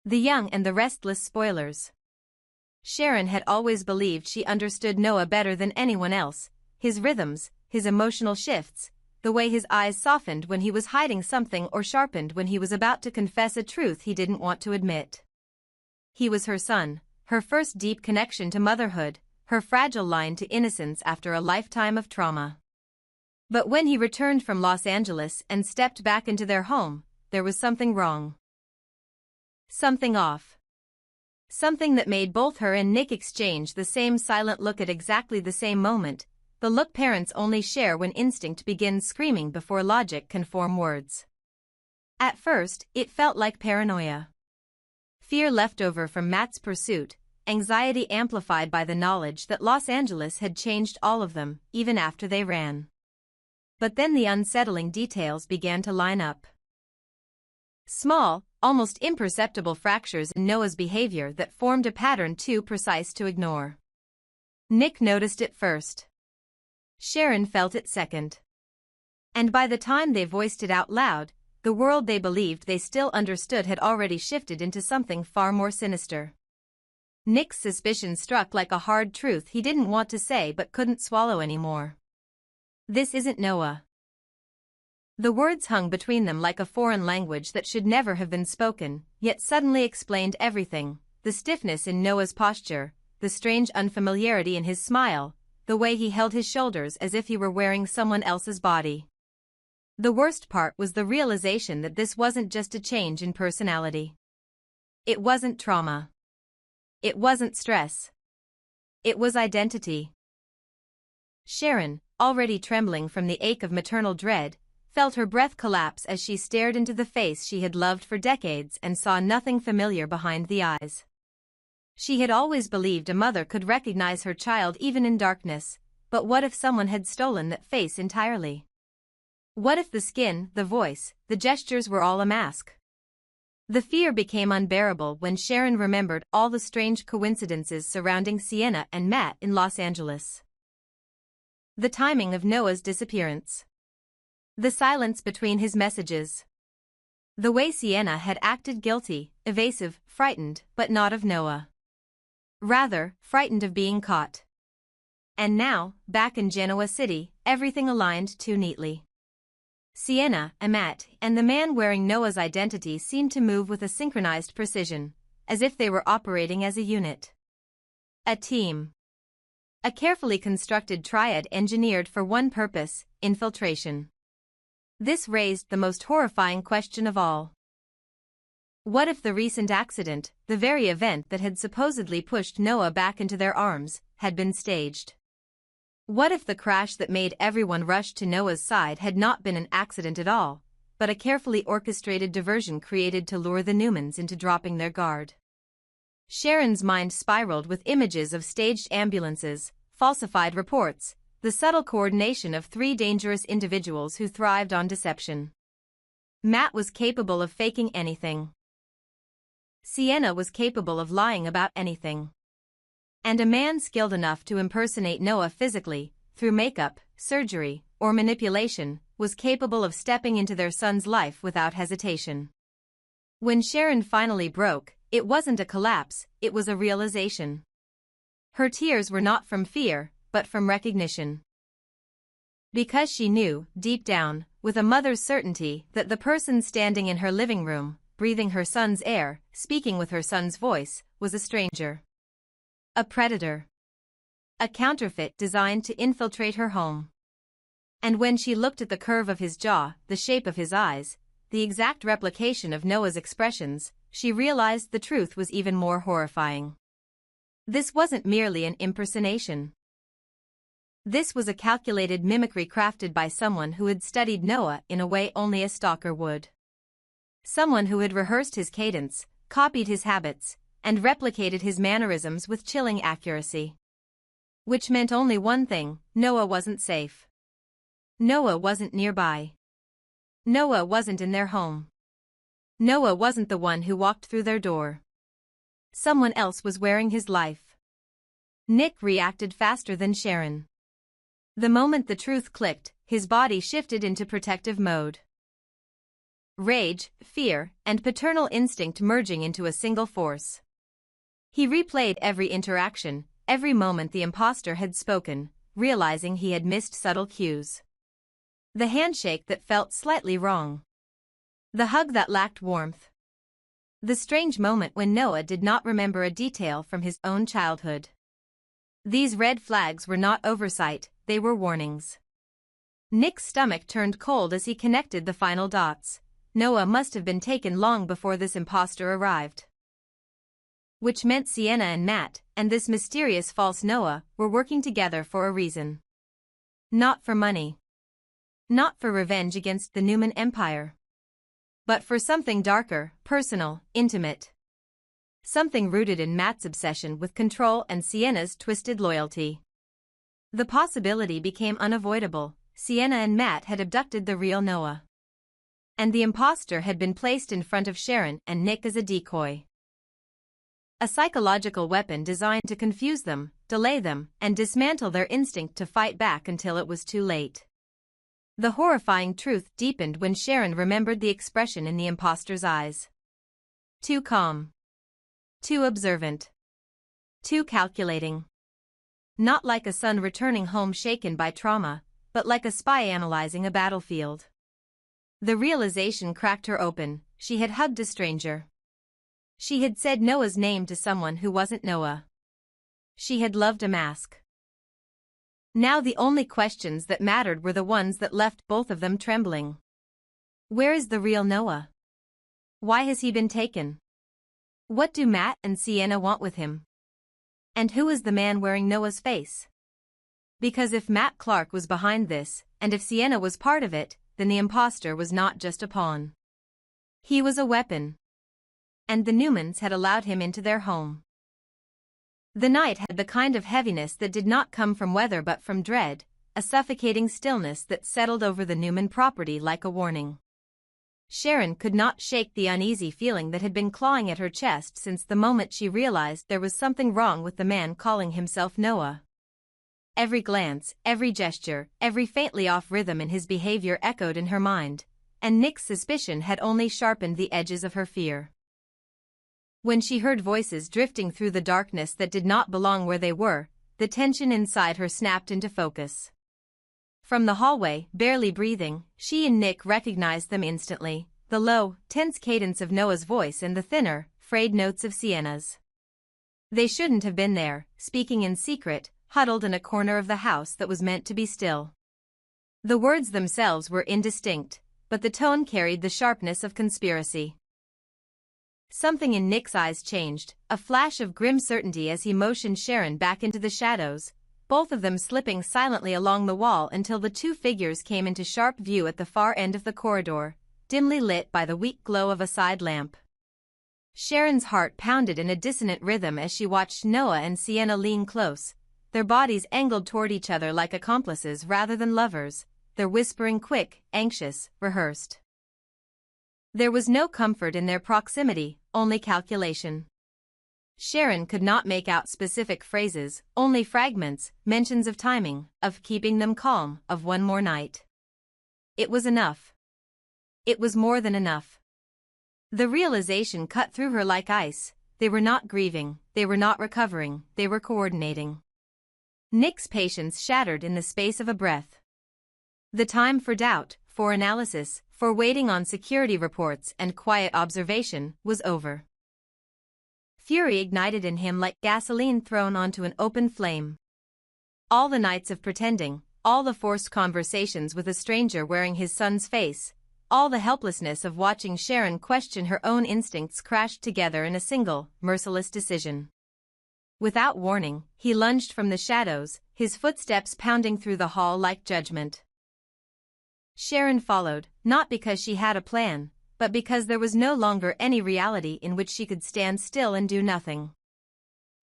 The Young and the Restless spoilers. Sharon had always believed she understood Noah better than anyone else, his rhythms, his emotional shifts, the way his eyes softened when he was hiding something or sharpened when he was about to confess a truth he didn't want to admit. He was her son, her first deep connection to motherhood, her fragile line to innocence after a lifetime of trauma. But when he returned from Los Angeles and stepped back into their home, there was something wrong. Something off. Something that made both her and Nick exchange the same silent look at exactly the same moment, the look parents only share when instinct begins screaming before logic can form words. At first, it felt like paranoia. Fear left over from Matt's pursuit, anxiety amplified by the knowledge that Los Angeles had changed all of them, even after they ran. But then the unsettling details began to line up. Small, almost imperceptible fractures in Noah's behavior that formed a pattern too precise to ignore. Nick noticed it first. Sharon felt it second. And by the time they voiced it out loud, the world they believed they still understood had already shifted into something far more sinister. Nick's suspicion struck like a hard truth he didn't want to say but couldn't swallow anymore. This isn't Noah. The words hung between them like a foreign language that should never have been spoken, yet suddenly explained everything: the stiffness in Noah's posture, the strange unfamiliarity in his smile, the way he held his shoulders as if he were wearing someone else's body. The worst part was the realization that this wasn't just a change in personality. It wasn't trauma. It wasn't stress. It was identity. Sharon, already trembling from the ache of maternal dread, felt her breath collapse as she stared into the face she had loved for decades and saw nothing familiar behind the eyes. She had always believed a mother could recognize her child even in darkness, but what if someone had stolen that face entirely? What if the skin, the voice, the gestures were all a mask? The fear became unbearable when Sharon remembered all the strange coincidences surrounding Sienna and Matt in Los Angeles. The timing of Noah's disappearance. The silence between his messages. The way Sienna had acted guilty, evasive, frightened, but not of Noah. Rather, frightened of being caught. And now, back in Genoa City, everything aligned too neatly. Sienna, Matt, and the man wearing Noah's identity seemed to move with a synchronized precision, as if they were operating as a unit. A team. A carefully constructed triad engineered for one purpose: infiltration. This raised the most horrifying question of all. What if the recent accident, the very event that had supposedly pushed Noah back into their arms, had been staged? What if the crash that made everyone rush to Noah's side had not been an accident at all, but a carefully orchestrated diversion created to lure the Newmans into dropping their guard? Sharon's mind spiraled with images of staged ambulances, falsified reports, the subtle coordination of three dangerous individuals who thrived on deception. Matt was capable of faking anything. Sienna was capable of lying about anything. And a man skilled enough to impersonate Noah physically, through makeup, surgery, or manipulation, was capable of stepping into their son's life without hesitation. When Sharon finally broke, it wasn't a collapse, it was a realization. Her tears were not from fear, but from recognition. Because she knew, deep down, with a mother's certainty, that the person standing in her living room, breathing her son's air, speaking with her son's voice, was a stranger. A predator. A counterfeit designed to infiltrate her home. And when she looked at the curve of his jaw, the shape of his eyes, the exact replication of Noah's expressions, she realized the truth was even more horrifying. This wasn't merely an impersonation. This was a calculated mimicry crafted by someone who had studied Noah in a way only a stalker would. Someone who had rehearsed his cadence, copied his habits, and replicated his mannerisms with chilling accuracy. Which meant only one thing: Noah wasn't safe. Noah wasn't nearby. Noah wasn't in their home. Noah wasn't the one who walked through their door. Someone else was wearing his life. Nick reacted faster than Sharon. The moment the truth clicked, his body shifted into protective mode. rage, fear, and paternal instinct merging into a single force. He replayed every interaction, every moment the imposter had spoken, realizing he had missed subtle cues. The handshake that felt slightly wrong. The hug that lacked warmth. The strange moment when Noah did not remember a detail from his own childhood. These red flags were not oversight, they were warnings. Nick's stomach turned cold as he connected the final dots. Noah must have been taken long before this imposter arrived. Which meant Sienna and Matt, and this mysterious false Noah, were working together for a reason. Not for money. Not for revenge against the Newman Empire. But for something darker, personal, intimate. Something rooted in Matt's obsession with control and Sienna's twisted loyalty. The possibility became unavoidable. Sienna and Matt had abducted the real Noah. And the imposter had been placed in front of Sharon and Nick as a decoy. A psychological weapon designed to confuse them, delay them, and dismantle their instinct to fight back until it was too late. The horrifying truth deepened when Sharon remembered the expression in the imposter's eyes. Too calm. Too observant. Too calculating. Not like a son returning home shaken by trauma, but like a spy analyzing a battlefield. The realization cracked her open. She had hugged a stranger. She had said Noah's name to someone who wasn't Noah. She had loved a mask. Now the only questions that mattered were the ones that left both of them trembling. Where is the real Noah? Why has he been taken? What do Matt and Sienna want with him? And who is the man wearing Noah's face? Because if Matt Clark was behind this, and if Sienna was part of it, then the imposter was not just a pawn. He was a weapon. And the Newmans had allowed him into their home. The night had the kind of heaviness that did not come from weather but from dread, a suffocating stillness that settled over the Newman property like a warning. Sharon could not shake the uneasy feeling that had been clawing at her chest since the moment she realized there was something wrong with the man calling himself Noah. Every glance, every gesture, every faintly off rhythm in his behavior echoed in her mind, and Nick's suspicion had only sharpened the edges of her fear. When she heard voices drifting through the darkness that did not belong where they were, the tension inside her snapped into focus. From the hallway, barely breathing, she and Nick recognized them instantly, the low, tense cadence of Noah's voice and the thinner, frayed notes of Sienna's. They shouldn't have been there, speaking in secret, huddled in a corner of the house that was meant to be still. The words themselves were indistinct, but the tone carried the sharpness of conspiracy. Something in Nick's eyes changed, a flash of grim certainty as he motioned Sharon back into the shadows, both of them slipping silently along the wall until the two figures came into sharp view at the far end of the corridor, dimly lit by the weak glow of a side lamp. Sharon's heart pounded in a dissonant rhythm as she watched Noah and Sienna lean close, their bodies angled toward each other like accomplices rather than lovers, their whispering quick, anxious, rehearsed. There was no comfort in their proximity, only calculation. Sharon could not make out specific phrases, only fragments, mentions of timing, of keeping them calm, of one more night. It was enough. It was more than enough. The realization cut through her like ice. They were not grieving, they were not recovering, they were coordinating. Nick's patience shattered in the space of a breath. The time for doubt, for analysis, for waiting on security reports and quiet observation, was over. Fury ignited in him like gasoline thrown onto an open flame. All the nights of pretending, all the forced conversations with a stranger wearing his son's face, all the helplessness of watching Sharon question her own instincts crashed together in a single, merciless decision. Without warning, he lunged from the shadows, his footsteps pounding through the hall like judgment. Sharon followed, not because she had a plan, but because there was no longer any reality in which she could stand still and do nothing.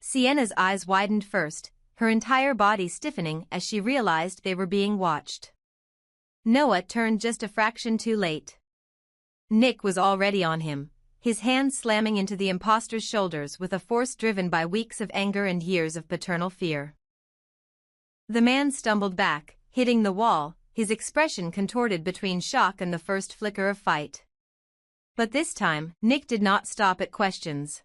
Sienna's eyes widened first, her entire body stiffening as she realized they were being watched. Noah turned just a fraction too late. Nick was already on him, his hands slamming into the imposter's shoulders with a force driven by weeks of anger and years of paternal fear. The man stumbled back, hitting the wall, his expression contorted between shock and the first flicker of fight. But this time, Nick did not stop at questions.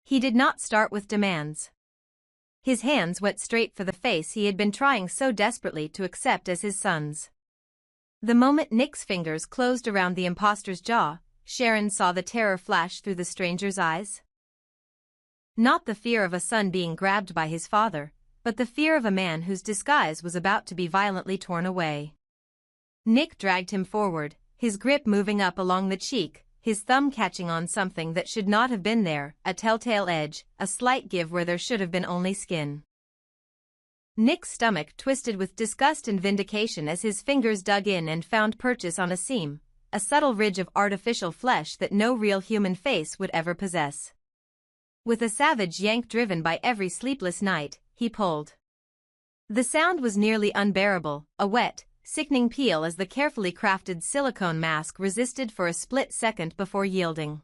He did not start with demands. His hands went straight for the face he had been trying so desperately to accept as his son's. The moment Nick's fingers closed around the imposter's jaw, Sharon saw the terror flash through the stranger's eyes. Not the fear of a son being grabbed by his father, but the fear of a man whose disguise was about to be violently torn away. Nick dragged him forward, his grip moving up along the cheek, his thumb catching on something that should not have been there, a telltale edge, a slight give where there should have been only skin. Nick's stomach twisted with disgust and vindication as his fingers dug in and found purchase on a seam, a subtle ridge of artificial flesh that no real human face would ever possess. With a savage yank driven by every sleepless night, he pulled. The sound was nearly unbearable, a wet, sickening peel as the carefully crafted silicone mask resisted for a split second before yielding.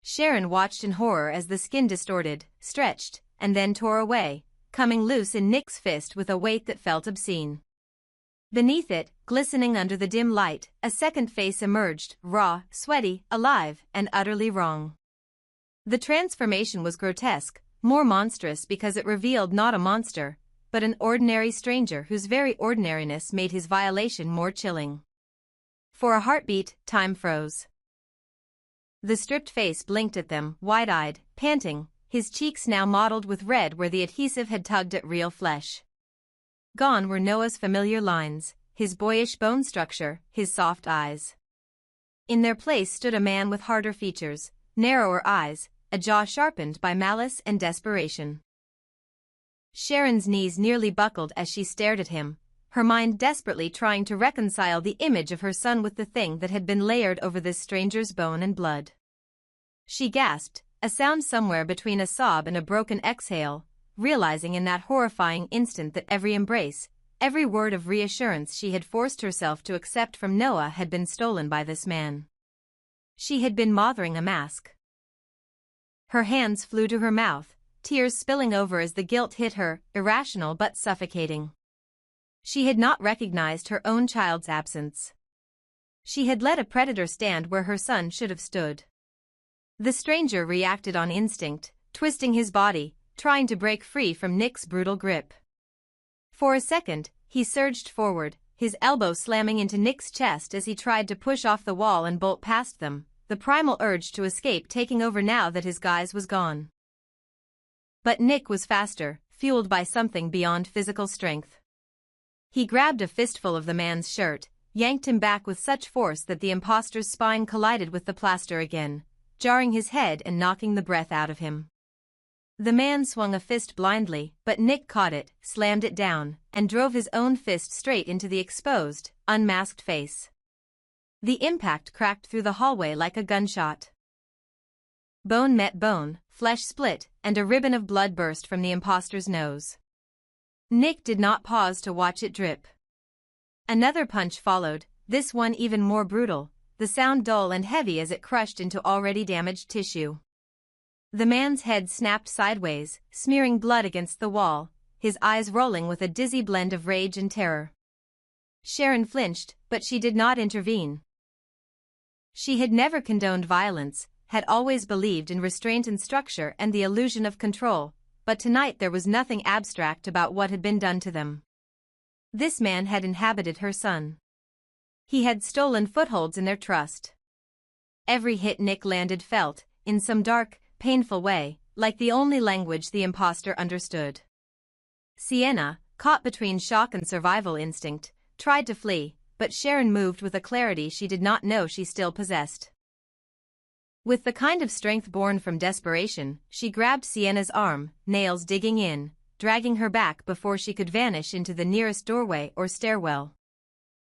Sharon watched in horror as the skin distorted, stretched, and then tore away, coming loose in Nick's fist with a weight that felt obscene. Beneath it, glistening under the dim light, a second face emerged, raw, sweaty, alive, and utterly wrong. The transformation was grotesque, more monstrous because it revealed not a monster, but an ordinary stranger whose very ordinariness made his violation more chilling. For a heartbeat, time froze. The stripped face blinked at them, wide-eyed, panting, his cheeks now mottled with red where the adhesive had tugged at real flesh. Gone were Noah's familiar lines, his boyish bone structure, his soft eyes. In their place stood a man with harder features, narrower eyes, a jaw sharpened by malice and desperation. Sharon's knees nearly buckled as she stared at him, her mind desperately trying to reconcile the image of her son with the thing that had been layered over this stranger's bone and blood. She gasped, a sound somewhere between a sob and a broken exhale, realizing in that horrifying instant that every embrace, every word of reassurance she had forced herself to accept from Noah had been stolen by this man. She had been mothering a mask. Her hands flew to her mouth, tears spilling over as the guilt hit her, irrational but suffocating. She had not recognized her own child's absence. She had let a predator stand where her son should have stood. The stranger reacted on instinct, twisting his body, trying to break free from Nick's brutal grip. For a second, he surged forward, his elbow slamming into Nick's chest as he tried to push off the wall and bolt past them, the primal urge to escape taking over now that his guise was gone. But Nick was faster, fueled by something beyond physical strength. He grabbed a fistful of the man's shirt, yanked him back with such force that the imposter's spine collided with the plaster again, jarring his head and knocking the breath out of him. The man swung a fist blindly, but Nick caught it, slammed it down, and drove his own fist straight into the exposed, unmasked face. The impact cracked through the hallway like a gunshot. Bone met bone, flesh split, and a ribbon of blood burst from the imposter's nose. Nick did not pause to watch it drip. Another punch followed, this one even more brutal, the sound dull and heavy as it crushed into already damaged tissue. The man's head snapped sideways, smearing blood against the wall, his eyes rolling with a dizzy blend of rage and terror. Sharon flinched, but she did not intervene. She had never condoned violence, had always believed in restraint and structure and the illusion of control, but tonight there was nothing abstract about what had been done to them. This man had inhabited her son. He had stolen footholds in their trust. Every hit Nick landed felt, in some dark, painful way, like the only language the imposter understood. Sienna, caught between shock and survival instinct, tried to flee, but Sharon moved with a clarity she did not know she still possessed. With the kind of strength born from desperation, she grabbed Sienna's arm, nails digging in, dragging her back before she could vanish into the nearest doorway or stairwell.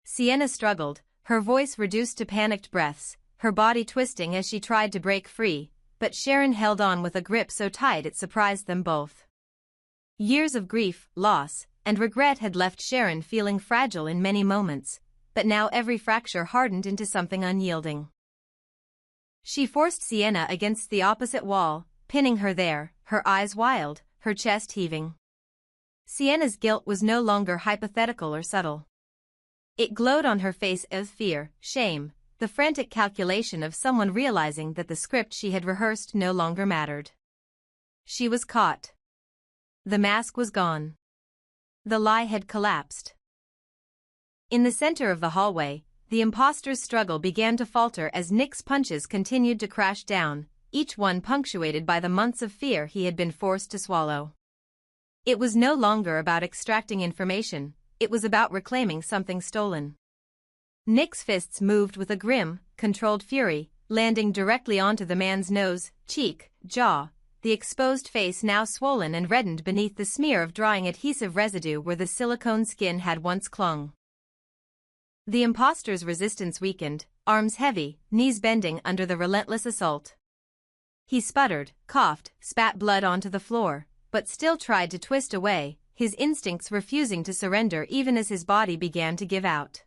Sienna struggled, her voice reduced to panicked breaths, her body twisting as she tried to break free, but Sharon held on with a grip so tight it surprised them both. Years of grief, loss, and regret had left Sharon feeling fragile in many moments, but now every fracture hardened into something unyielding. She forced Sienna against the opposite wall, pinning her there, her eyes wild, her chest heaving. Sienna's guilt was no longer hypothetical or subtle. It glowed on her face as fear, shame, the frantic calculation of someone realizing that the script she had rehearsed no longer mattered. She was caught. The mask was gone. The lie had collapsed. In the center of the hallway, the imposter's struggle began to falter as Nick's punches continued to crash down, each one punctuated by the months of fear he had been forced to swallow. It was no longer about extracting information, it was about reclaiming something stolen. Nick's fists moved with a grim, controlled fury, landing directly onto the man's nose, cheek, jaw, the exposed face now swollen and reddened beneath the smear of drying adhesive residue where the silicone skin had once clung. The imposter's resistance weakened, arms heavy, knees bending under the relentless assault. He sputtered, coughed, spat blood onto the floor, but still tried to twist away, his instincts refusing to surrender even as his body began to give out.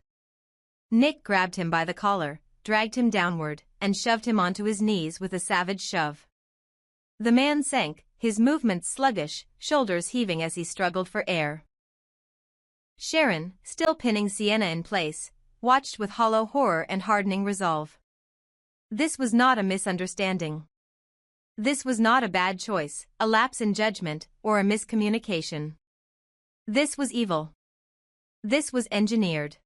Nick grabbed him by the collar, dragged him downward, and shoved him onto his knees with a savage shove. The man sank, his movements sluggish, shoulders heaving as he struggled for air. Sharon, still pinning Sienna in place, watched with hollow horror and hardening resolve. This was not a misunderstanding. This was not a bad choice, a lapse in judgment, or a miscommunication. This was evil. This was engineered.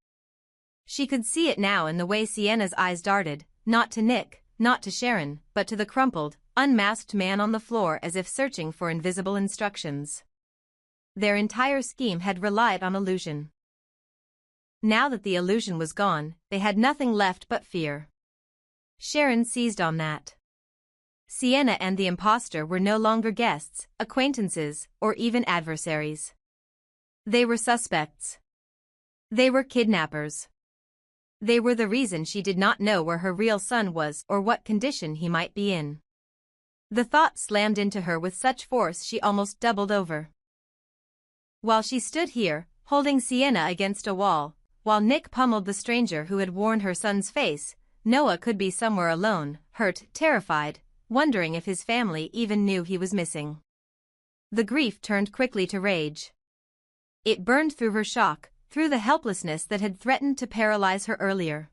She could see it now in the way Sienna's eyes darted, not to Nick, not to Sharon, but to the crumpled, unmasked man on the floor as if searching for invisible instructions. Their entire scheme had relied on illusion. Now that the illusion was gone, they had nothing left but fear. Sharon seized on that. Sienna and the imposter were no longer guests, acquaintances, or even adversaries. They were suspects. They were kidnappers. They were the reason she did not know where her real son was or what condition he might be in. The thought slammed into her with such force she almost doubled over. While she stood here, holding Sienna against a wall, while Nick pummeled the stranger who had worn her son's face, Noah could be somewhere alone, hurt, terrified, wondering if his family even knew he was missing. The grief turned quickly to rage. It burned through her shock, through the helplessness that had threatened to paralyze her earlier.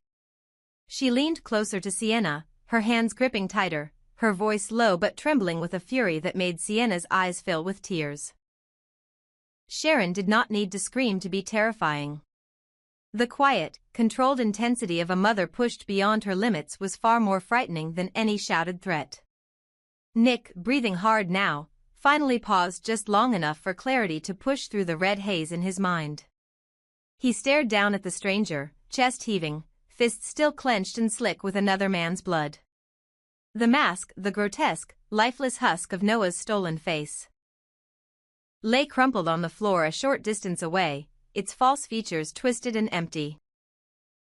She leaned closer to Sienna, her hands gripping tighter, her voice low but trembling with a fury that made Sienna's eyes fill with tears. Sharon did not need to scream to be terrifying. The quiet, controlled intensity of a mother pushed beyond her limits was far more frightening than any shouted threat. Nick, breathing hard now, finally paused just long enough for clarity to push through the red haze in his mind. He stared down at the stranger, chest heaving, fists still clenched and slick with another man's blood. The mask, the grotesque, lifeless husk of Noah's stolen face, lay crumpled on the floor a short distance away, its false features twisted and empty.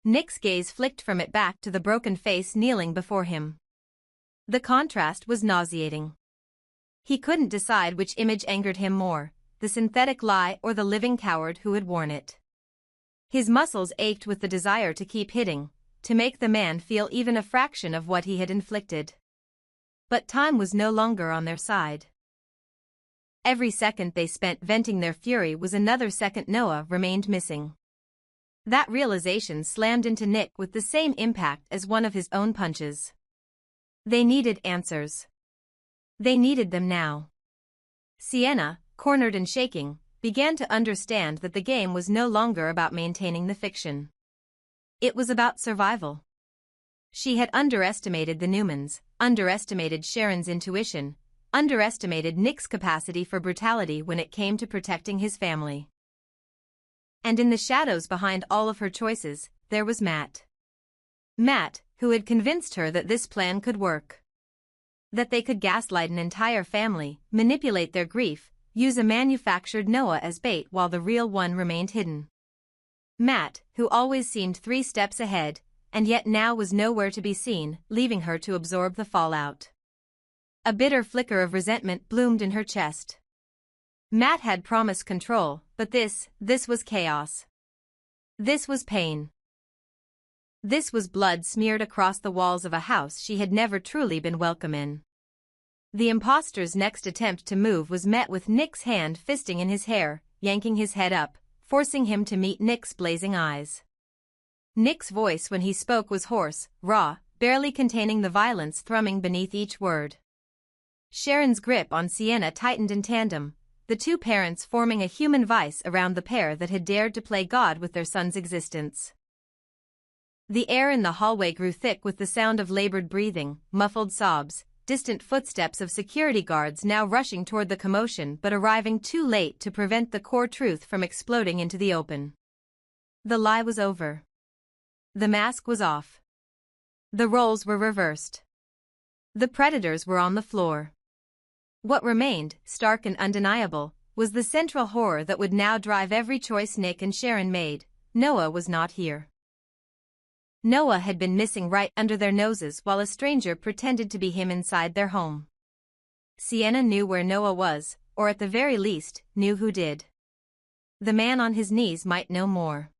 Nick's gaze flicked from it back to the broken face kneeling before him. The contrast was nauseating. He couldn't decide which image angered him more, the synthetic lie or the living coward who had worn it. His muscles ached with the desire to keep hitting, to make the man feel even a fraction of what he had inflicted. But time was no longer on their side. Every second they spent venting their fury was another second Noah remained missing. That realization slammed into Nick with the same impact as one of his own punches. They needed answers. They needed them now. Sienna, cornered and shaking, began to understand that the game was no longer about maintaining the fiction. It was about survival. She had underestimated the Newmans, underestimated Sharon's intuition, underestimated Nick's capacity for brutality when it came to protecting his family. And in the shadows behind all of her choices, there was Matt. Matt, who had convinced her that this plan could work. That they could gaslight an entire family, manipulate their grief, use a manufactured Noah as bait while the real one remained hidden. Matt, who always seemed 3 steps ahead, and yet now was nowhere to be seen, leaving her to absorb the fallout. A bitter flicker of resentment bloomed in her chest. Matt had promised control, but this was chaos. This was pain. This was blood smeared across the walls of a house she had never truly been welcome in. The imposter's next attempt to move was met with Nick's hand fisting in his hair, yanking his head up, forcing him to meet Nick's blazing eyes. Nick's voice when he spoke was hoarse, raw, barely containing the violence thrumming beneath each word. Sharon's grip on Sienna tightened in tandem, the two parents forming a human vice around the pair that had dared to play God with their son's existence. The air in the hallway grew thick with the sound of labored breathing, muffled sobs, distant footsteps of security guards now rushing toward the commotion but arriving too late to prevent the core truth from exploding into the open. The lie was over. The mask was off. The roles were reversed. The predators were on the floor. What remained, stark and undeniable, was the central horror that would now drive every choice Nick and Sharon made. Noah was not here. Noah had been missing right under their noses while a stranger pretended to be him inside their home. Sienna knew where Noah was, or at the very least, knew who did. The man on his knees might know more.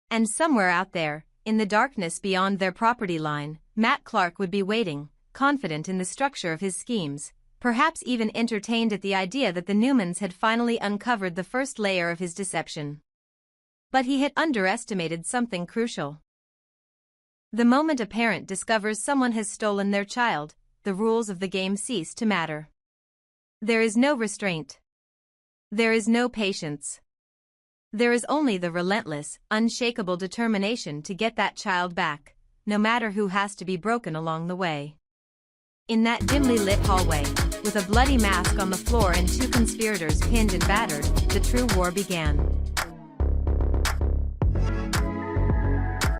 And somewhere out there, in the darkness beyond their property line, Matt Clark would be waiting, confident in the structure of his schemes, perhaps even entertained at the idea that the Newmans had finally uncovered the first layer of his deception. But he had underestimated something crucial. The moment a parent discovers someone has stolen their child, the rules of the game cease to matter. There is no restraint. There is no patience. There is only the relentless, unshakable determination to get that child back, no matter who has to be broken along the way. In that dimly lit hallway, with a bloody mask on the floor and two conspirators pinned and battered, the true war began.